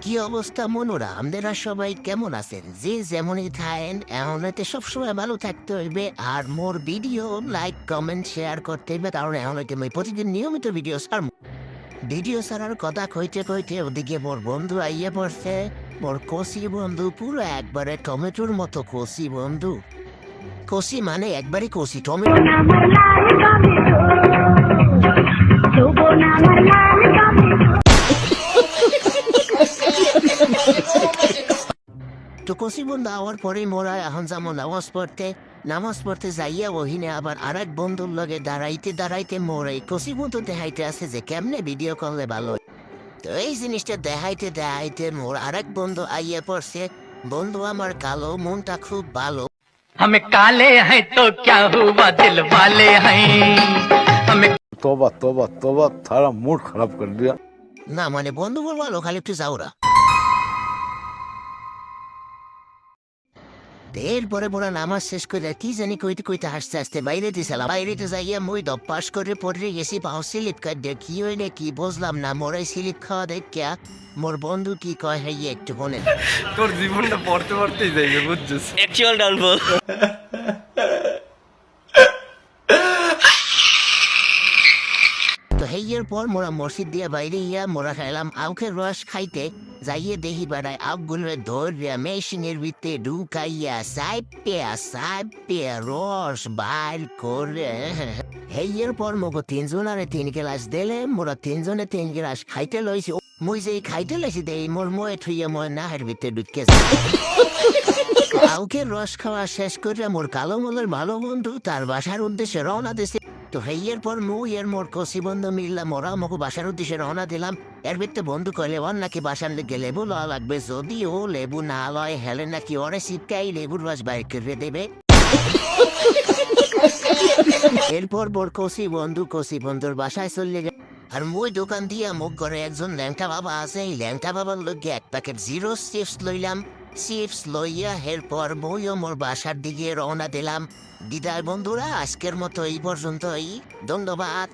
কি অবস্থা মনুরা, আপনারা সবাই কেমন আছেন? যে যেমনই থাকেন এমনতে সবসময় ভালো থাকতে হইবে। আর মোর ভিডিও লাইক কমেন্ট শেয়ার করতে হইবে, কারণ এমনতে আমি প্রতিদিন নিয়মিত ভিডিও ছাড়ার কথা কইতে কইতে ওদিকে মোর বন্ধু আইয়ে পড়ছে। মোর কষি বন্ধু, পুরো একবারে টমেটোর মতো কষি বন্ধু। কষি মানে একবারে কষি টমেটো। তো কষি বন্ধু আওয়ার পরেই মোরা এখন যাবো নামাজ পড়তে যাইয়া ওহিনে আবার আর এক বন্ধুর লগে দাঁড়াইতে মোর এই কষি বন্ধু দেখাইতে আছে যে কেমনে ভিডিও করলে ভালো হয়। তো এই জিনিসটা দেখাইতে মোর আর এক বন্ধু আইয়া পড়ছে। বন্ধু আমার কালো, মনটা খুব ভালো। हमें काले हैं तो क्या हुआ दिल वाले हैं हमें तौबा तौबा तौबा थारा मूड खराब कर दिया। না মানে বন্ধু বলবো ভালো, খালি একটু যাওরা। এরপরে মোরা নামাজ শেষ করে কি জানি কইতে হাসতে বাইরেতে যাইয়া মুই দপ্পাস করে পড়ে গেছি, পাও স্লিপ কাটে। কি হইলে কি বুঝলাম না, মোরাই স্লিপ খাওয়া দেখিয়া মোর বন্ধু কি কয় হাইয়ে একটু বলেন। তোর জীবনটা পড়তেই যাইবে, বুঝছিস? Actual downfall. তো হেইয়ের পর মোরা মসজিদ দিয়া বাইরে ইয়া মোরা খাইলাম আউখের রস খাইতে। যাইয়ে দেখি বেড়ায় আউগুলো ধরিয়া মেশিনের ভিতরে ঢুকাইয়া সাইপে রস বাইর করে। হেইয়ের পর মগো তিনজনারে 3 গ্লাস দিলে, মোরা তিনজনে 3 গ্লাস খাইতে লইছি। মুই যে খাইতে লইছি দেই মোর ময়ে থুইয়া মই নাহের ভিতরে ঢুকে আউখের রস খাওয়া শেষ করে মোর কালো মলের ভালো বন্ধু তার বাসার উদ্দেশ্যে রওনা দিছে। তো হেইয়ের পর মুই এর মোর কষি বন্ধু মিললাম, মোরা আমাকে বাসার উদ্দেশ্যে রওনা দিলাম। এর ভিতরে বন্ধু কইলে ওর নাকি বাসার লেগে লেবু লওয়া লাগবে, যদি ও লেবু না লয় হেলে নাকি ওরে সিটকাই লেবুর রস বাইর করে দেবে। এরপর মোর কষি বন্ধুর বাসায় চলে গেল। আর মুই দোকান দিয়া মুখ করে একজন ল্যাংটা বাবা আছে, এই ল্যাংটা বাবার লোক 1 প্যাকেট জিরো চিপস লইলাম। চিপস লইয়া এরপর মুইও মোর বাসার দিকে রওনা দিলাম। বিদায় বন্ধুরা, আজকের মতো এই পর্যন্তই। ধন্যবাদ।